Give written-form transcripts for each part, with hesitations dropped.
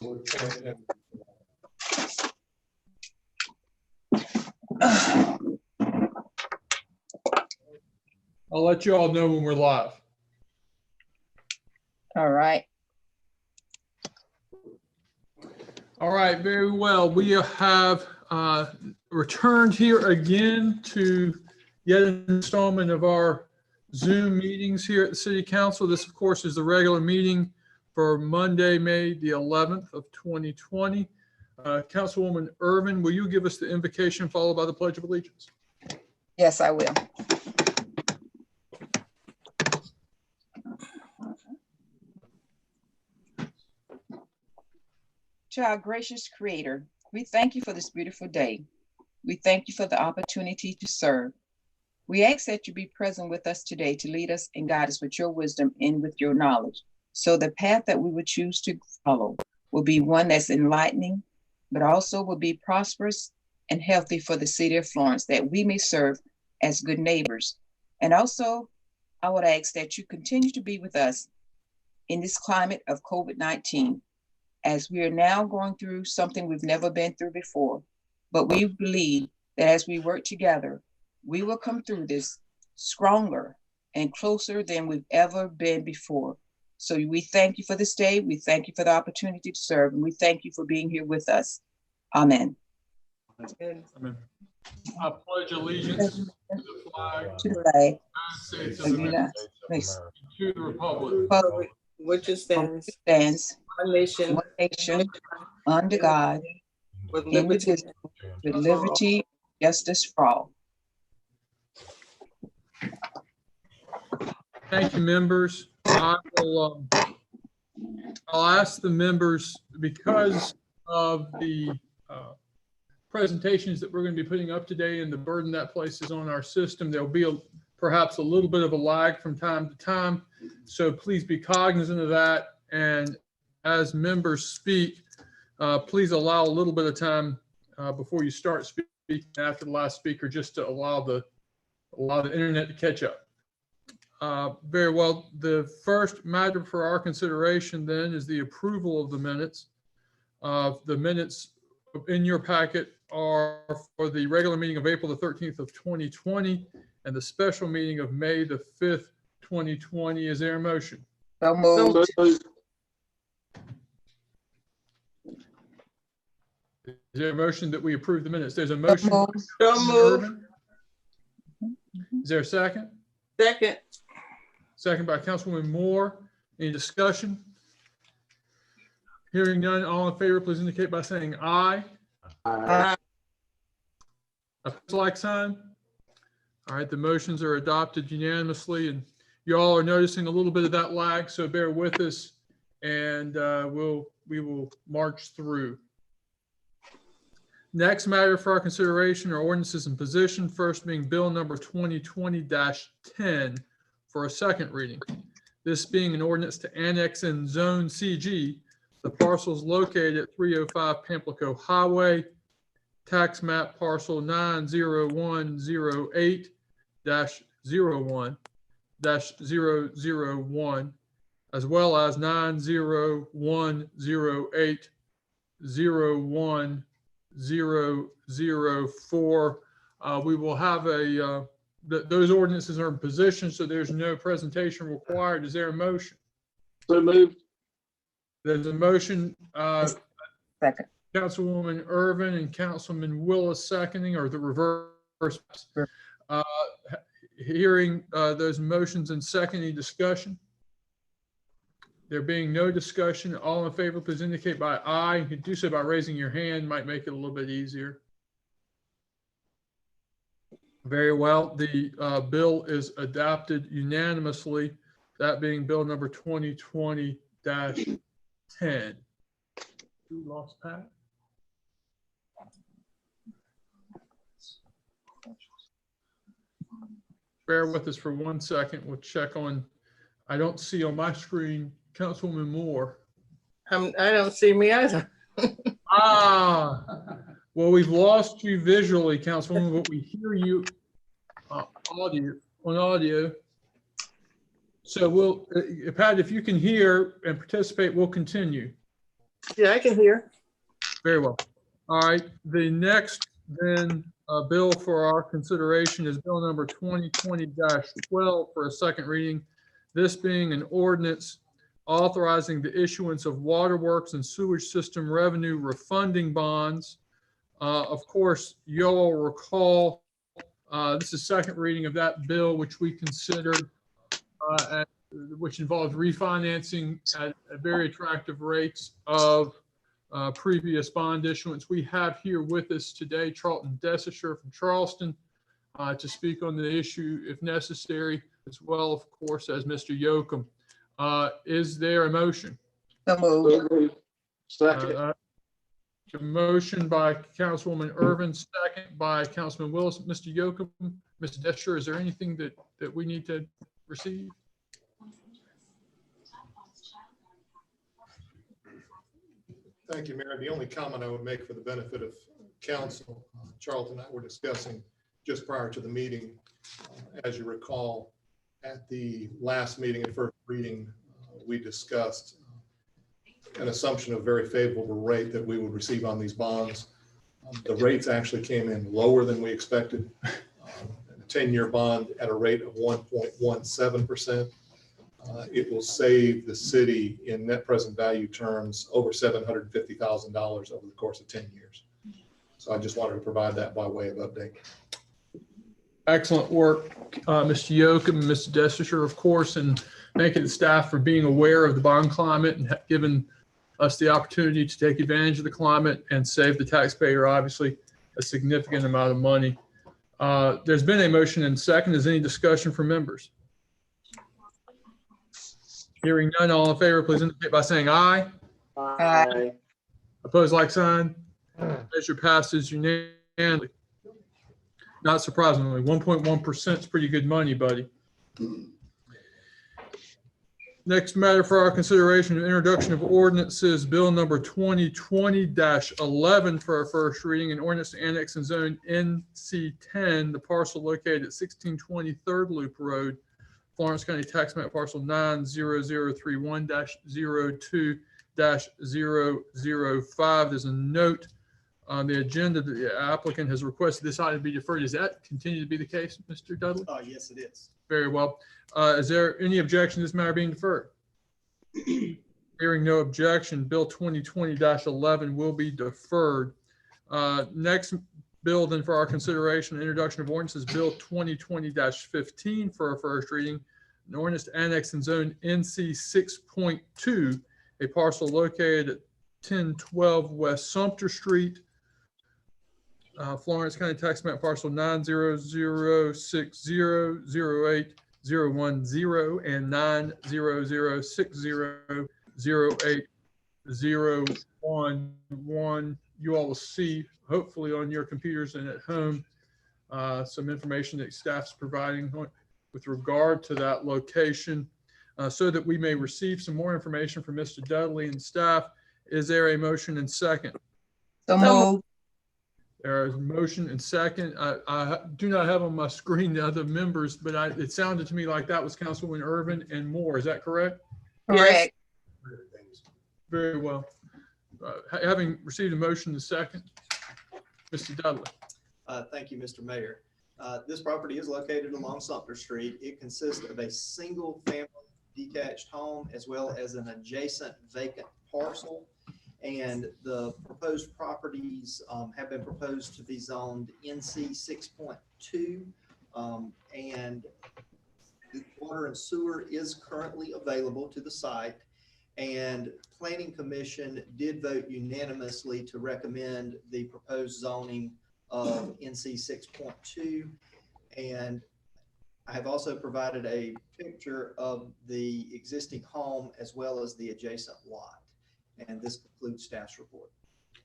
I'll let you all know when we're live. All right. All right, very well. We have returned here again to yet an installment of our Zoom meetings here at the City Council. This, of course, is the regular meeting for Monday, May the 11th of 2020. Councilwoman Irvin, will you give us the invocation followed by the Pledge of Allegiance? Yes, I will. To our gracious Creator, we thank you for this beautiful day. We thank you for the opportunity to serve. We ask that you be present with us today to lead us and guide us with your wisdom and with your knowledge. So the path that we would choose to follow will be one that's enlightening, but also will be prosperous and healthy for the city of Florence, that we may serve as good neighbors. And also, I would ask that you continue to be with us in this climate of COVID-19, as we are now going through something we've never been through before. But we believe that as we work together, we will come through this stronger and closer than we've ever been before. So we thank you for this day. We thank you for the opportunity to serve, and we thank you for being here with us. Amen. Amen. I pledge allegiance to the flag To the flag of the United States of of the America, United States, to the republic Republic which stands stands one nation one nation under God, with liberty indivisible, with liberty, justice for all. Thank you, members. I'll ask the members, because of the presentations that we're going to be putting up today and the burden that places on our system, there'll be perhaps a little bit of a lag from time to time. So please be cognizant of that. And as members speak, please allow a little bit of time before you start speaking after the last speaker, just to allow the internet to catch up. Very well. The first matter for our consideration then is the approval of the minutes. The minutes in your packet are for the regular meeting of April the 13th of 2020 and the special meeting of May the 5th, 2020. Is there a motion? So moved. Is there a motion that we approve the minutes? There's a motion. So So moved. Is there a second? Second. Second by Councilwoman Moore. Any discussion? Hearing none, all in favor, please indicate by saying aye. Opposed, like sign. All right, the motions are adopted unanimously, and you all are noticing a little bit of that lag, so bear with us, and we will march through. Next matter for our consideration are ordinances in position, first being bill number 2020-10 for a second reading. This being an ordinance to annex in Zone CG the parcels located at 305 Pamplico Highway, tax map parcel 90108-01-001, as well as 90108-01004. We will have those ordinances are in position, so there's no presentation required. Is there a motion? So moved. There's a motion, second. Councilwoman Irvin and Councilman Willis seconding, or the reverse. Hearing those motions and seconding discussion. There being no discussion, all in favor, please indicate by aye. You can do so by raising your hand, might make it a little bit easier. Very well, the bill is adopted unanimously, that being bill number 2020-10. Who lost Pat? Bear with us for 1 second. We'll check on, I don't see on my screen, Councilwoman Moore. I don't see me either. Well, we've lost you visually, Councilwoman, but we hear you on audio. So we'll, Pat, if you can hear and participate, we'll continue. Yeah, I can hear. Very well. All right, the next then bill for our consideration is bill number 2020-12 for a second reading. This being an ordinance authorizing the issuance of waterworks and sewage system revenue refunding bonds. Of course, you all recall, this is second reading of that bill, which we considered, which involved refinancing at very attractive rates of previous bond issuance. We have here with us today Charlton Dessisher from Charleston to speak on the issue if necessary, as well, of course, as Mr. Yocum. Is there a motion? So moved. Second. A motion by Councilwoman Irvin, second by Councilman Willis. Mr. Yocum, Mr. Dessisher, is there anything that we need to receive? Thank you, Mayor. The only comment I would make for the benefit of council, Charlton and I were discussing just prior to the meeting, as you recall, at the last meeting and first reading, we discussed an assumption of very favorable rate that we would receive on these bonds. The rates actually came in lower than we expected. A 10-year bond at a rate of 1.17%. It will save the city in net present value terms over $750,000 over the course of 10 years. So I just wanted to provide that by way of update. Excellent work, Mr. Yocum and Mr. Dessisher, of course, and thanking the staff for being aware of the bond climate and giving us the opportunity to take advantage of the climate and save the taxpayer, obviously, a significant amount of money. There's been a motion and second. Is any discussion from members? Hearing none, all in favor, please indicate by saying aye. Aye. Opposed, like sign. Measure passes unanimously. Not surprisingly, 1.1% is pretty good money, buddy. Next matter for our consideration and introduction of ordinances, bill number 2020-11 for our first reading, an ordinance to annex and zone NC10, the parcel located at 1620 Third Loop Road, Florence County Tax Map Parcel 90031-02-005. There's a note on the agenda that the applicant has requested this item to be deferred. Does that continue to be the case, Mr. Dudley? Yes, it is. Very well. Is there any objection to this matter being deferred? Hearing no objection, Bill 2020-11 will be deferred. Next bill then for our consideration and introduction of ordinances, Bill 2020-15 for our first reading, an ordinance to annex and zone NC 6.2, a parcel located at 1012 West Sumter Street, Florence County Tax Map Parcel 900600810 and 900600801. You all will see, hopefully on your computers and at home, some information that staff's providing with regard to that location, so that we may receive some more information from Mr. Dudley and staff. Is there a motion and second? So moved. There is a motion and second. I do not have on my screen the other members, but it sounded to me like that was Councilwoman Irvin and Moore. Is that correct? Correct. Very well. Having received a motion and second, Mr. Dudley. Thank you, Mr. Mayor. This property is located along Sumter Street. It consists of a single family detached home as well as an adjacent vacant parcel. And the proposed properties have been proposed to be zoned NC 6.2. And the water and sewer is currently available to the site. And Planning Commission did vote unanimously to recommend the proposed zoning of NC 6.2. And I have also provided a picture of the existing home as well as the adjacent lot. And this concludes staff's report.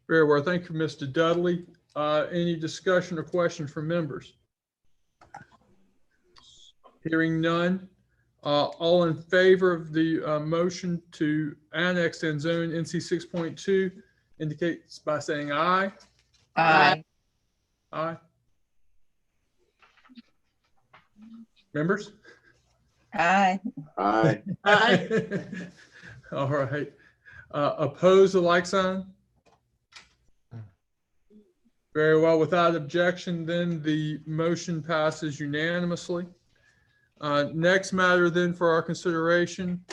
Very well. Thank you, Mr. Dudley. Any discussion or questions from members? Hearing none. All in favor of the motion to annex and zone NC 6.2 indicates by saying aye. Aye. Aye. Members? Aye. Aye. All right. Oppose the like sign? Very well. Without objection, then the motion passes unanimously. Next matter then for our consideration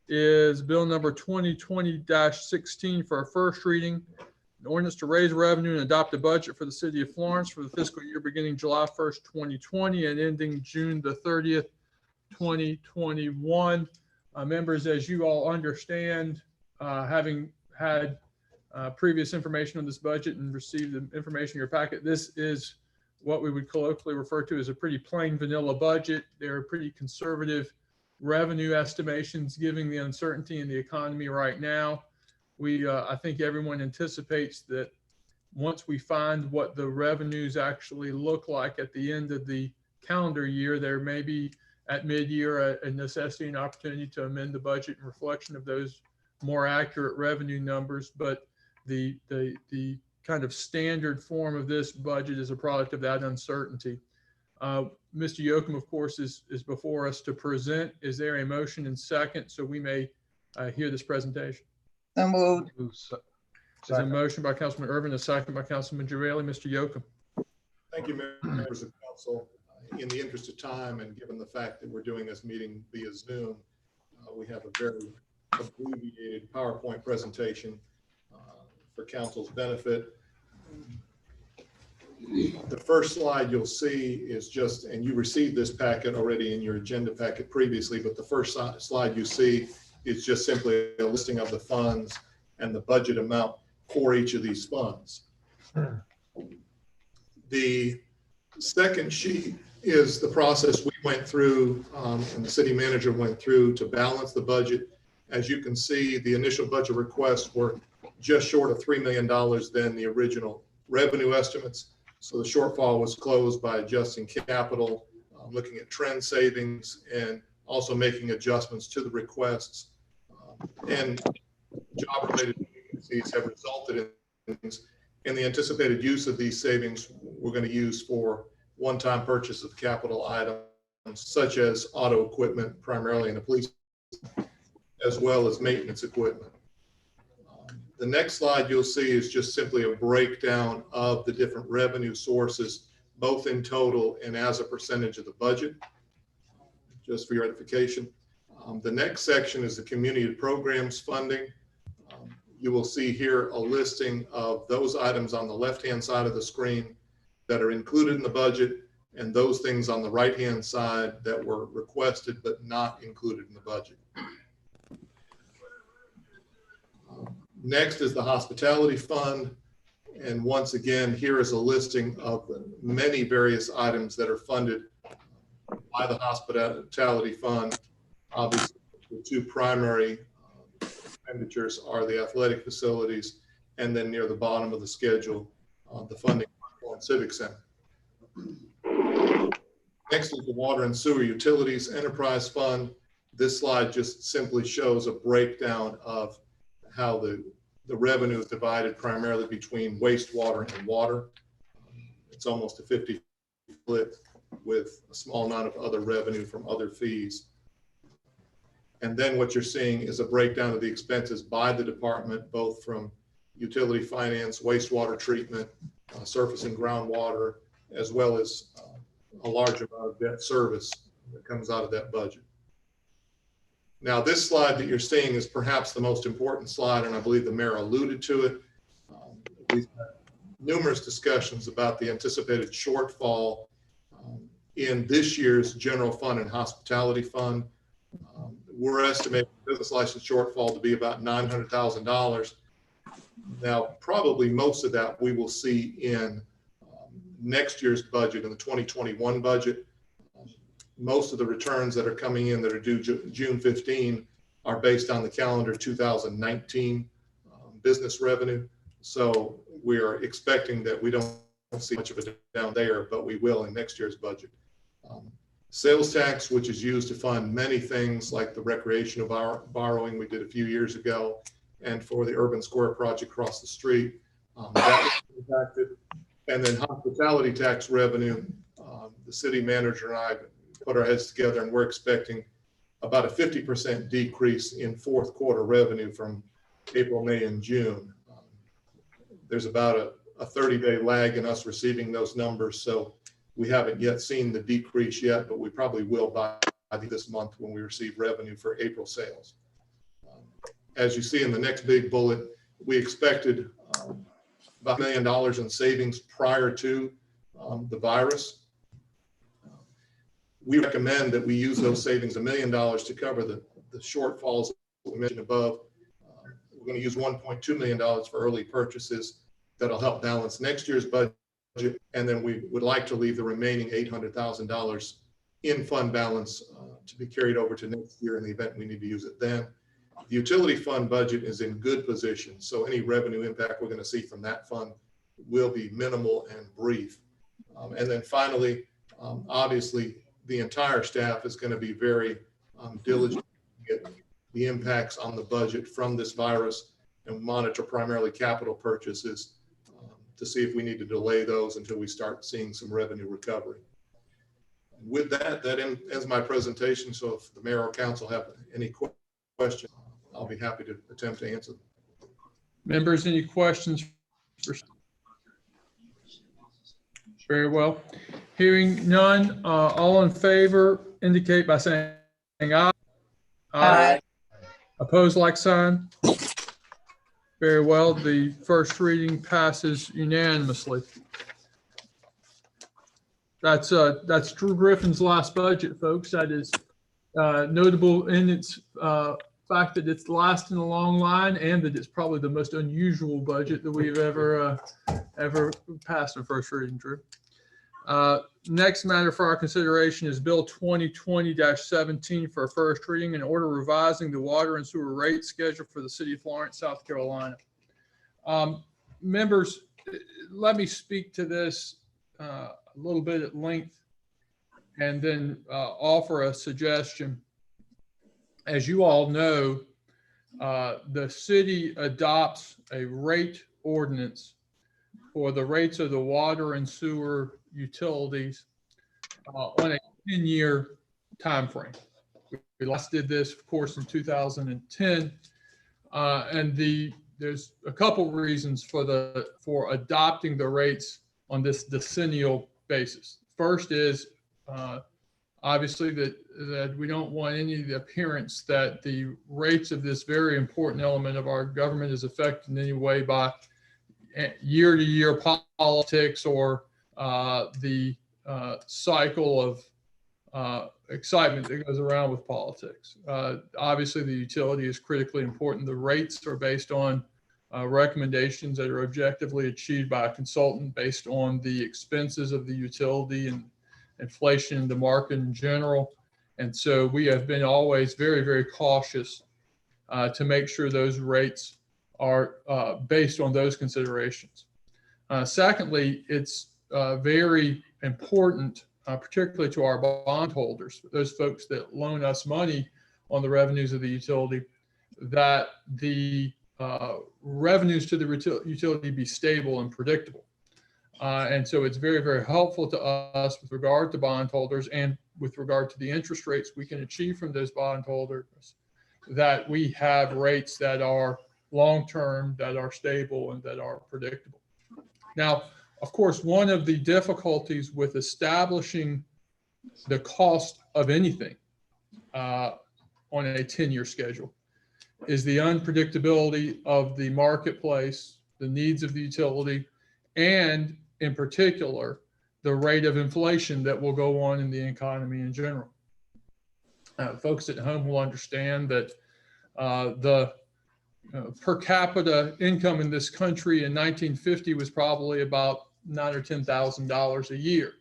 is Bill number 2020-16 for our first reading. An ordinance to raise revenue and adopt a budget for the city of Florence for the fiscal year beginning July 1st, 2020 and ending June the 30th, 2021. Members, as you all understand, having had previous information on this budget and received the information in your packet, this is what we would colloquially refer to as a pretty plain vanilla budget. There are pretty conservative revenue estimations given the uncertainty in the economy right now. I think everyone anticipates that once we find what the revenues actually look like at the end of the calendar year, there may be at mid-year a necessity and opportunity to amend the budget in reflection of those more accurate revenue numbers. But the kind of standard form of this budget is a product of that uncertainty. Mr. Yocum, of course, is before us to present. Is there a motion and second so we may hear this presentation? So moved. There's a motion by Councilman Irvin, a second by Councilman Jarrelli. Mr. Yocum. Thank you, members of council. In the interest of time and given the fact that we're doing this meeting via Zoom, we have a very abbreviated PowerPoint presentation for council's benefit. The first slide you'll see is just, and you received this packet already in your agenda packet previously, but the first slide you see is just simply a listing of the funds and the budget amount for each of these funds. The second sheet is the process we went through and the city manager went through to balance the budget. As you can see, the initial budget requests were just short of $3 million than the original revenue estimates. So the shortfall was closed by adjusting capital, looking at trend savings, and also making adjustments to the requests. And job-related vacancies have resulted in the anticipated use of these savings we're going to use for one-time purchase of capital items such as auto equipment, primarily in the police, as well as maintenance equipment. The next slide you'll see is just simply a breakdown of the different revenue sources, both in total and as a percentage of the budget, just for your edification. The next section is the community programs funding. You will see here a listing of those items on the left-hand side of the screen that are included in the budget, and those things on the right-hand side that were requested but not included in the budget. Next is the hospitality fund. And once again, here is a listing of the many various items that are funded by the hospitality fund. Obviously, the two primary expenditures are the athletic facilities, and then near the bottom of the schedule, the funding for the Civic Center. Next is the Water and Sewer Utilities Enterprise Fund. This slide just simply shows a breakdown of how the revenue is divided primarily between wastewater and water. It's almost a 50 split with a small amount of other revenue from other fees. And then what you're seeing is a breakdown of the expenses by the department, both from utility finance, wastewater treatment, surface and groundwater, as well as a large amount of debt service that comes out of that budget. Now, this slide that you're seeing is perhaps the most important slide, and I believe the mayor alluded to it. We've had numerous discussions about the anticipated shortfall in this year's general fund and hospitality fund. We're estimating the business license shortfall to be about $900,000. Now, probably most of that we will see in next year's budget, in the 2021 budget. Most of the returns that are coming in that are due June 15 are based on the calendar 2019 business revenue. So we are expecting that we don't see much of a down there, but we will in next year's budget. Sales tax, which is used to fund many things like the recreational borrowing we did a few years ago, and for the urban square project across the street, that was impacted. And then hospitality tax revenue, the city manager and I put our heads together, and we're expecting about a 50% decrease in fourth quarter revenue from April, May, and June. There's about a 30-day lag in us receiving those numbers, so we haven't yet seen the decrease yet, but we probably will by this month when we receive revenue for April sales. As you see in the next big bullet, we expected about $1 million in savings prior to the virus. We recommend that we use those savings, $1 million, to cover the shortfalls we mentioned above. We're going to use $1.2 million for early purchases that'll help balance next year's budget. And then we would like to leave the remaining $800,000 in fund balance to be carried over to next year in the event we need to use it then. The utility fund budget is in good position, so any revenue impact we're going to see from that fund will be minimal and brief. And then finally, obviously, the entire staff is going to be very diligent to get the impacts on the budget from this virus and monitor primarily capital purchases to see if we need to delay those until we start seeing some revenue recovery. With that ends my presentation. So if the mayor or council have any questions, I'll be happy to attempt to answer them. Members, any questions? Very well. Hearing none, all in favor indicate by saying aye. Aye. Opposed, like sign. Very well. The first reading passes unanimously. That's Drew Griffin's last budget, folks. That is notable in its fact that it's last in a long line, and that it's probably the most unusual budget that we've ever passed in first reading, Drew. Next matter for our consideration is Bill 2020-17 for a first reading, an order revising the water and sewer rate schedule for the city of Florence, South Carolina. Members, let me speak to this a little bit at length and then offer a suggestion. As you all know, the city adopts a rate ordinance for the rates of the water and sewer utilities on a 10-year time frame. We last did this, of course, in 2010, and there's a couple reasons for adopting the rates on this decennial basis. First is obviously that we don't want any of the appearance that the rates of this very important element of our government is affected in any way by year-to-year politics or the cycle of excitement that goes around with politics. Obviously, the utility is critically important. The rates are based on recommendations that are objectively achieved by a consultant based on the expenses of the utility and inflation in the market in general. And so we have been always very, very cautious to make sure those rates are based on those considerations. Secondly, it's very important, particularly to our bondholders, those folks that loan us money on the revenues of the utility, that the revenues to the utility be stable and predictable. And so it's very, very helpful to us with regard to bondholders and with regard to the interest rates we can achieve from those bondholders, that we have rates that are long-term, that are stable, and that are predictable. Now, of course, one of the difficulties with establishing the cost of anything on a 10-year schedule is the unpredictability of the marketplace, the needs of the utility, and in particular, the rate of inflation that will go on in the economy in general. Folks at home will understand that the per capita income in this country in 1950 was probably about $9,000 or $10,000 a year.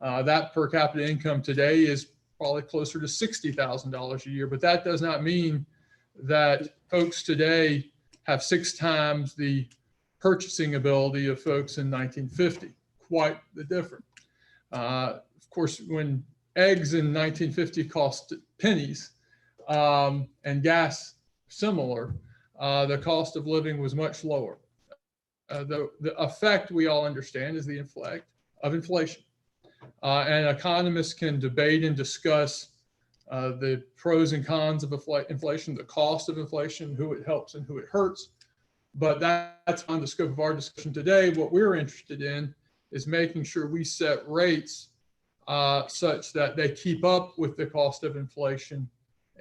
That per capita income today is probably closer to $60,000 a year, but that does not mean that folks today have 6 times the purchasing ability of folks in 1950. Quite the different. Of course, when eggs in 1950 cost pennies and gas similar, the cost of living was much lower. The effect we all understand is the effect of inflation. And economists can debate and discuss the pros and cons of inflation, the cost of inflation, who it helps and who it hurts. But that's on the scope of our discussion today. What we're interested in is making sure we set rates such that they keep up with the cost of inflation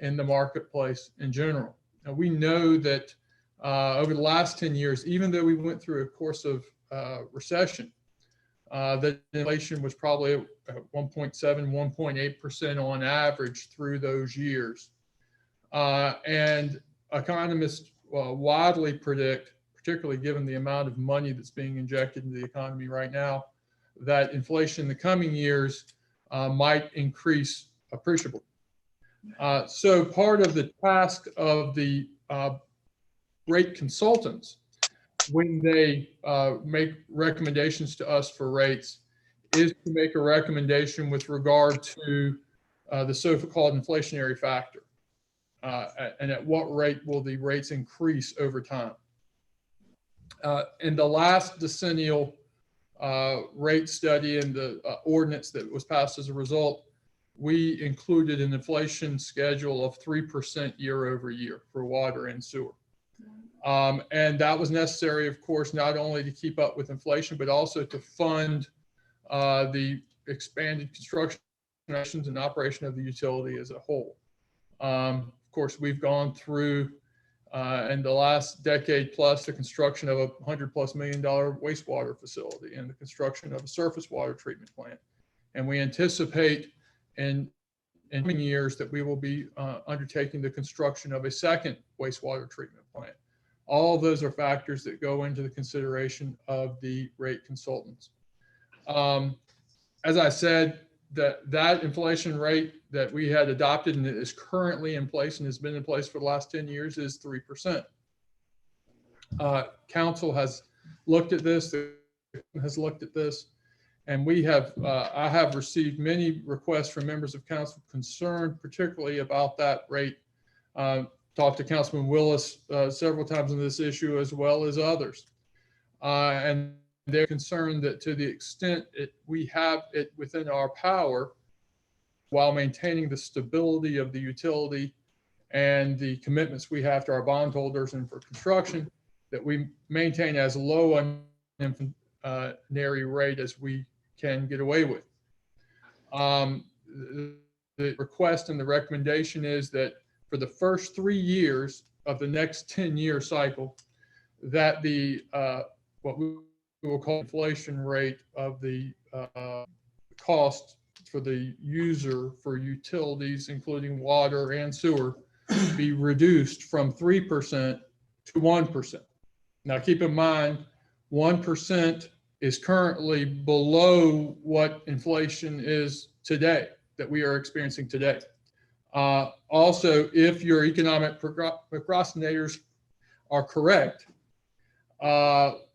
in the marketplace in general. Now, we know that over the last 10 years, even though we went through a course of recession, that inflation was probably at 1.7, 1.8% on average through those years. And economists widely predict, particularly given the amount of money that's being injected into the economy right now, that inflation in the coming years might increase appreciably. So part of the task of the rate consultants, when they make recommendations to us for rates, is to make a recommendation with regard to the so-called inflationary factor. And at what rate will the rates increase over time? In the last decennial rate study and the ordinance that was passed as a result, we included an inflation schedule of 3% year over year for water and sewer. And that was necessary, of course, not only to keep up with inflation, but also to fund the expanded construction and operation of the utility as a whole. Of course, we've gone through in the last decade plus the construction of a $100+ million wastewater facility and the construction of a surface water treatment plant. And we anticipate in coming years that we will be undertaking the construction of a second wastewater treatment plant. All of those are factors that go into the consideration of the rate consultants. As I said, that inflation rate that we had adopted and that is currently in place and has been in place for the last 10 years is 3%. Council has looked at this, and we have, I have received many requests from members of council concerned particularly about that rate. Talked to Councilman Willis several times on this issue as well as others. And they're concerned that to the extent we have it within our power, while maintaining the stability of the utility and the commitments we have to our bondholders and for construction, that we maintain as low an inflationary rate as we can get away with. The request and the recommendation is that for the first 3 years of the next 10-year cycle, that the what we will call inflation rate of the cost for the user for utilities, including water and sewer, be reduced from 3% to 1%. Now, keep in mind, 1% is currently below what inflation is today, that we are experiencing today. Also, if your economic procrastinators are correct,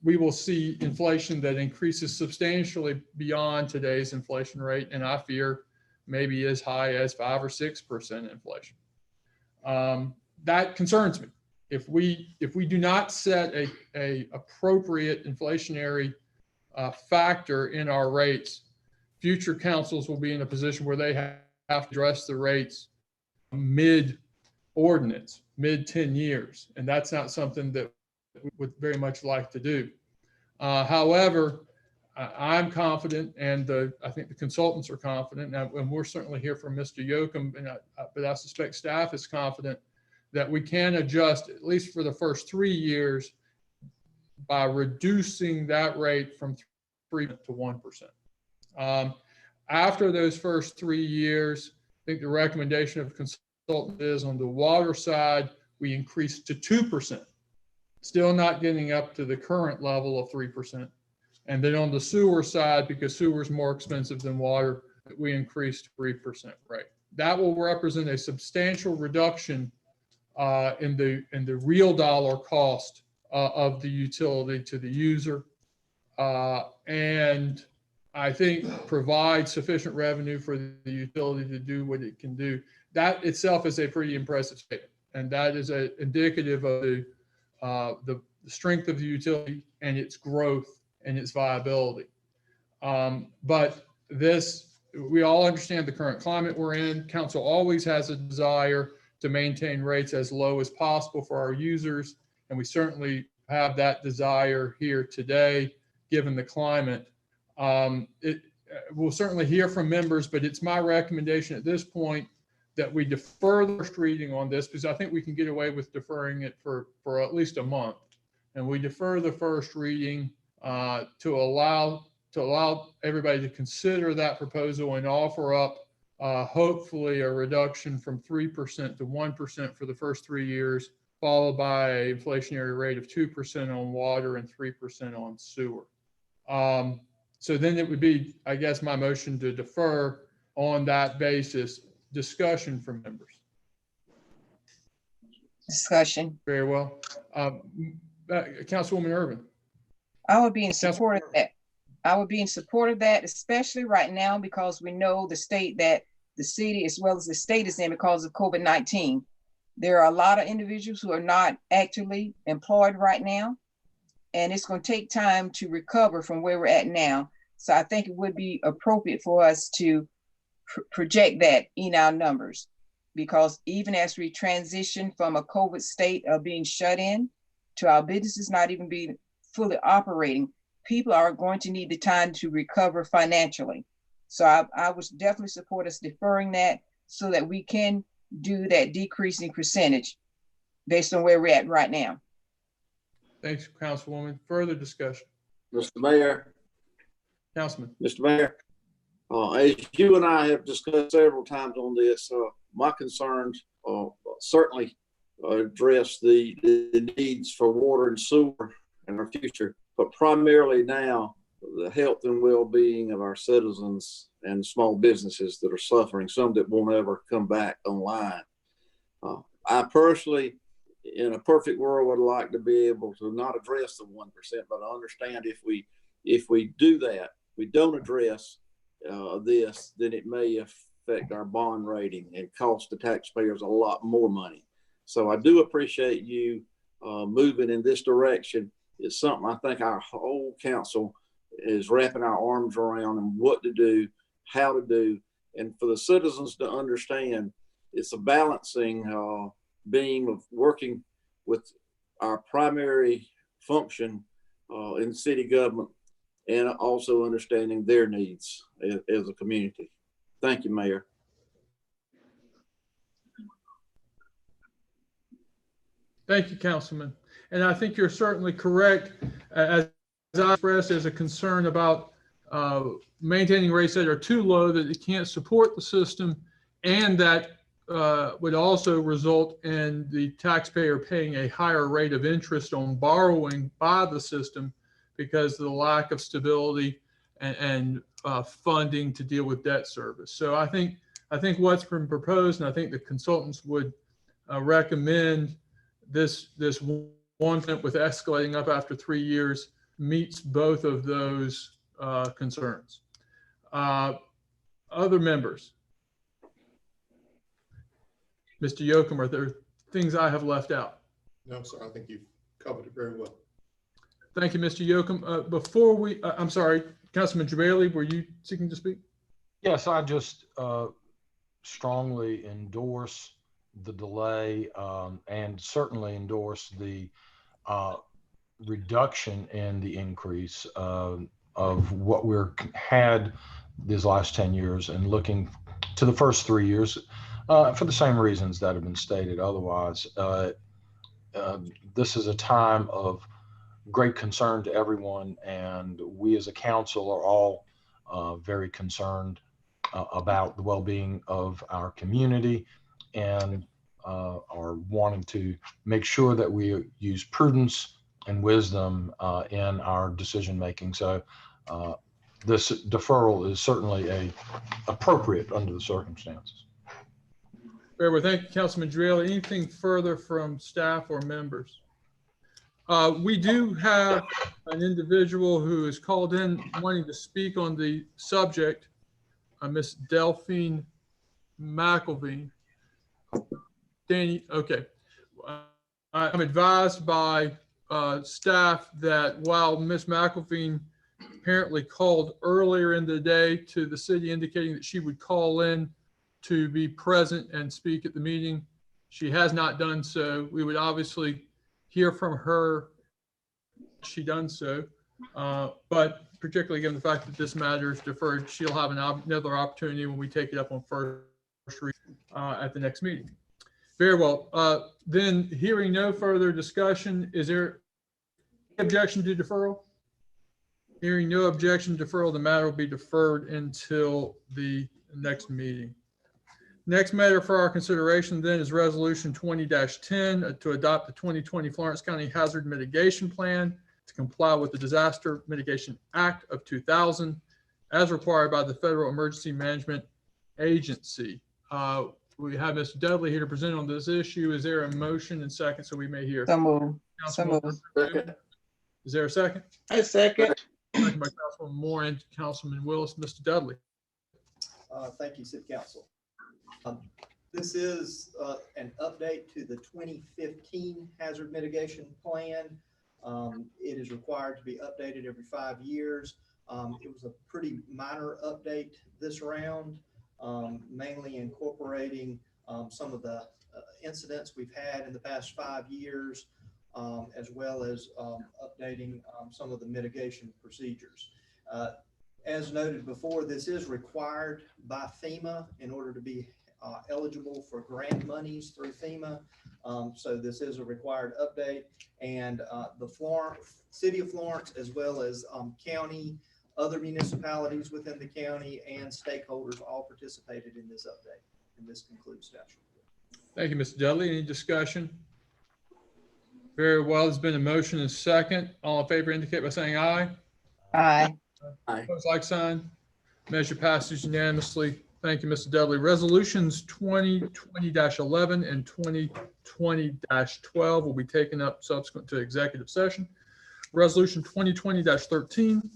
we will see inflation that increases substantially beyond today's inflation rate, and I fear maybe as high as 5 or 6% inflation. That concerns me. If we do not set a appropriate inflationary factor in our rates, future councils will be in a position where they have to address the rates mid-ordinance, mid-10 years, and that's not something that we would very much like to do. However, I'm confident, and I think the consultants are confident, and we're certainly here from Mr. Yoakum, but I suspect staff is confident that we can adjust, at least for the first 3 years, by reducing that rate from 3% to 1%. After those first 3 years, I think the recommendation of consultant is on the water side, we increase to 2%, still not getting up to the current level of 3%. And then on the sewer side, because sewer is more expensive than water, we increased 3% rate. That will represent a substantial reduction in the real dollar cost of the utility to the user, and I think provide sufficient revenue for the utility to do what it can do. That itself is a pretty impressive statement, and that is indicative of the strength of the utility and its growth and its viability. But this we all understand the current climate we're in. Council always has a desire to maintain rates as low as possible for our users. And we certainly have that desire here today, given the climate. We'll certainly hear from members, but it's my recommendation at this point that we defer the first reading on this, because I think we can get away with deferring it for at least a month. And we defer the first reading to allow everybody to consider that proposal and offer up hopefully a reduction from 3% to 1% for the first 3 years, followed by an inflationary rate of 2% on water and 3% on sewer. So then it would be, I guess, my motion to defer on that basis. Discussion from members. Discussion. Very well. Councilwoman Urban. I would be in support of that. I would be in support of that, especially right now, because we know the state that the city as well as the state is in because of COVID-19. There are a lot of individuals who are not actively employed right now, and it's going to take time to recover from where we're at now. So I think it would be appropriate for us to project that in our numbers, because even as we transition from a COVID state of being shut in to our businesses not even being fully operating, people are going to need the time to recover financially. So I would definitely support us deferring that so that we can do that decreasing percentage based on where we're at right now. Thanks, Councilwoman. Further discussion. Mr. Mayor, Councilman. Mr. Mayor, as you and I have discussed several times on this, my concerns certainly address the needs for water and sewer in our future, but primarily now the health and well-being of our citizens and small businesses that are suffering, some that won't ever come back online. I personally, in a perfect world, would like to be able to not address the 1%, but I understand if we do that, we don't address this, then it may affect our bond rating and cost the taxpayers a lot more money. So I do appreciate you moving in this direction. It's something I think our whole council is wrapping our arms around and what to do, how to do, and for the citizens to understand it's a balancing beam of working with our primary function in city government and also understanding their needs as a community. Thank you, Mayor. Thank you, Councilman. And I think you're certainly correct, as I expressed, as a concern about maintaining rates that are too low that it can't support the system, and that would also result in the taxpayer paying a higher rate of interest on borrowing by the system because of the lack of stability and funding to deal with debt service. So I think what's been proposed, and I think the consultants would recommend this 1% with escalating up after 3 years meets both of those concerns. Other members? Mr. Yoakum, are there things I have left out? No, sir, I think you've covered it very well. Thank you, Mr. Yoakum. Before we, I'm sorry, Councilman Jabali, were you seeking to speak? Yes, I just strongly endorse the delay and certainly endorse the reduction in the increase of what we're had these last 10 years and looking to the first 3 years for the same reasons that have been stated. Otherwise, this is a time of great concern to everyone, and we as a council are all very concerned about the well-being of our community and are wanting to make sure that we use prudence and wisdom in our decision making. So this deferral is certainly appropriate under the circumstances. Very well, thank you, Councilman Jabali. Anything further from staff or members? We do have an individual who is called in wanting to speak on the subject, Miss Delphine McElveen. Danny, okay. I'm advised by staff that while Miss McElveen apparently called earlier in the day to the city indicating that she would call in to be present and speak at the meeting. She has not done so. We would obviously hear from her had she done so. But particularly given the fact that this matter is deferred, she'll have another opportunity when we take it up on first read at the next meeting. Very well. Then hearing no further discussion, is there any objection to deferral? Hearing no objection to deferral, the matter will be deferred until the next meeting. Next matter for our consideration then is Resolution 20-10 to adopt the 2020 Florence County Hazard Mitigation Plan to comply with the Disaster Mitigation Act of 2000 as required by the Federal Emergency Management Agency. We have Mr. Dudley here to present on this issue. Is there a motion and second so we may hear? So moved. So Councilwoman moved. Second. Is there a second? I second. Second by Councilwoman Moore and Councilman Willis. Mr. Dudley. Thank you, City Council. This is an update to the 2015 Hazard Mitigation Plan. It is required to be updated every 5 years. It was a pretty minor update this round, mainly incorporating some of the incidents we've had in the past 5 years, as well as updating some of the mitigation procedures. As noted before, this is required by FEMA in order to be eligible for grant monies through FEMA. So this is a required update, and the City of Florence, as well as county, other municipalities within the county, and stakeholders all participated in this update. And this concludes staff report. Thank you, Mr. Dudley. Any discussion? Very well. There's been a motion and second. All in favor indicate by saying aye. Aye. Aye. Opposed, like sign. Measure passes unanimously. Thank you, Mr. Dudley. Resolutions 2020-11 and 2020-12 will be taken up subsequent to executive session. Resolution 2020-13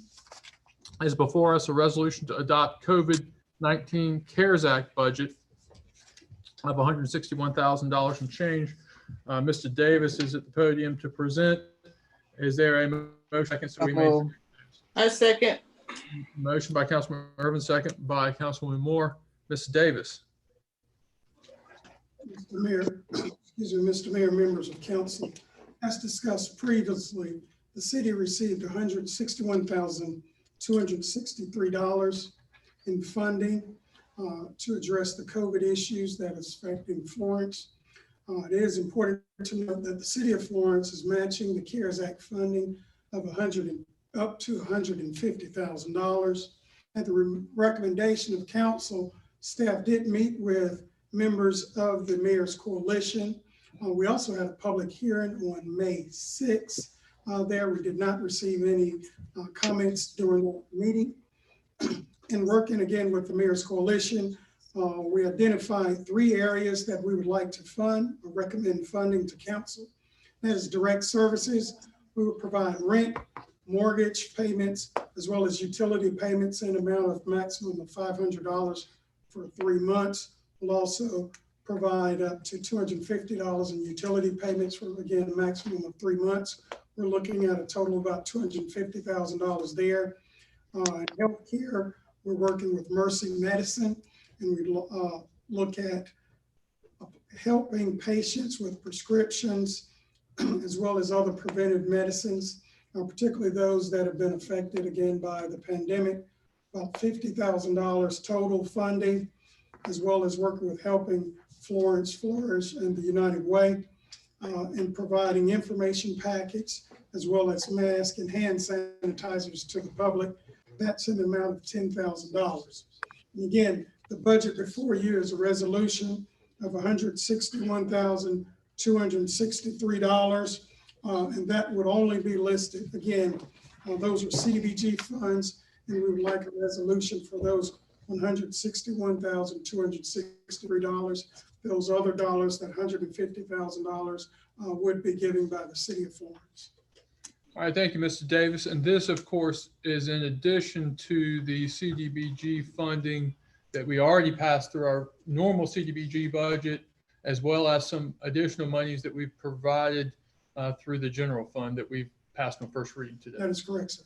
is before us, a resolution to adopt COVID-19 CARES Act budget of $161,000 and change. Mr. Davis is at the podium to present. Is there a motion? So we may. I second. Motion by Councilman Irvin, second by Councilwoman Moore. Mr. Davis. Mr. Mayor, Mr. Mayor, members of council, as discussed previously, the city received $161,263 in funding to address the COVID issues that is affecting Florence. It is important to note that the city of Florence is matching the CARES Act funding of up to $150,000. At the recommendation of council, staff did meet with members of the Mayor's Coalition. We also had a public hearing on May 6th. There, we did not receive any comments during that meeting. In working again with the Mayor's Coalition, we identified 3 areas that we would like to fund or recommend funding to council. That is direct services. We would provide rent, mortgage payments, as well as utility payments in amount of maximum of $500 for 3 months. We'll also provide up to $250 in utility payments for, again, a maximum of 3 months. We're looking at a total of about $250,000 there. In healthcare, we're working with Mercy Medicine, and we look at helping patients with prescriptions, as well as other preventive medicines, particularly those that have been affected again by the pandemic. About $50,000 total funding, as well as working with Helping Florence Flourish and the United Way, and providing information packets, as well as masks and hand sanitizers to the public. That's in the amount of $10,000. And again, the budget before you is a resolution of $161,263. And that would only be listed, again, those are CDBG funds, and we would like a resolution for those $161,263. Those other dollars, that $150,000, would be given by the city of Florence. All right, thank you, Mr. Davis. And this, of course, is in addition to the CDBG funding that we already passed through our normal CDBG budget, as well as some additional monies that we've provided through the general fund that we've passed on first reading today. That is correct, sir.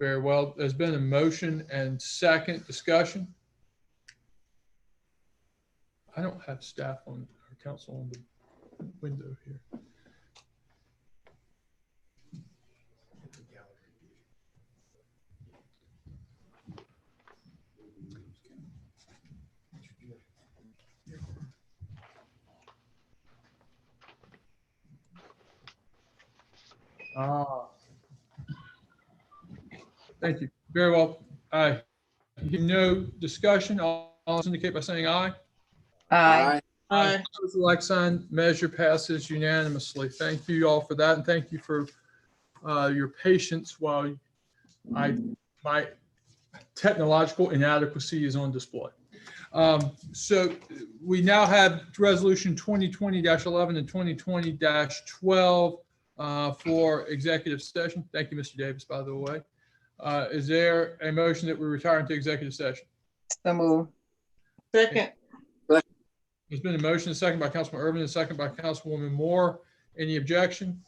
Very well. There's been a motion and second discussion. I don't have staff on our council on the window here. Thank you. Very well. No discussion. All indicate by saying aye. Aye. Aye. Opposed, like sign. Measure passes unanimously. Thank you all for that, and thank you for your patience while my technological inadequacy is on display. So we now have resolution 2020-11 and 2020-12 for executive session. Thank you, Mr. Davis, by the way. Is there a motion that we retire into executive session? So move. Second. There's been a motion, a second by Councilman Urban, and a second by Councilwoman Moore. Any objection?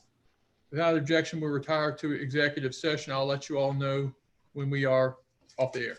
Without objection, we'll retire to executive session. I'll let you all know when we are off the air.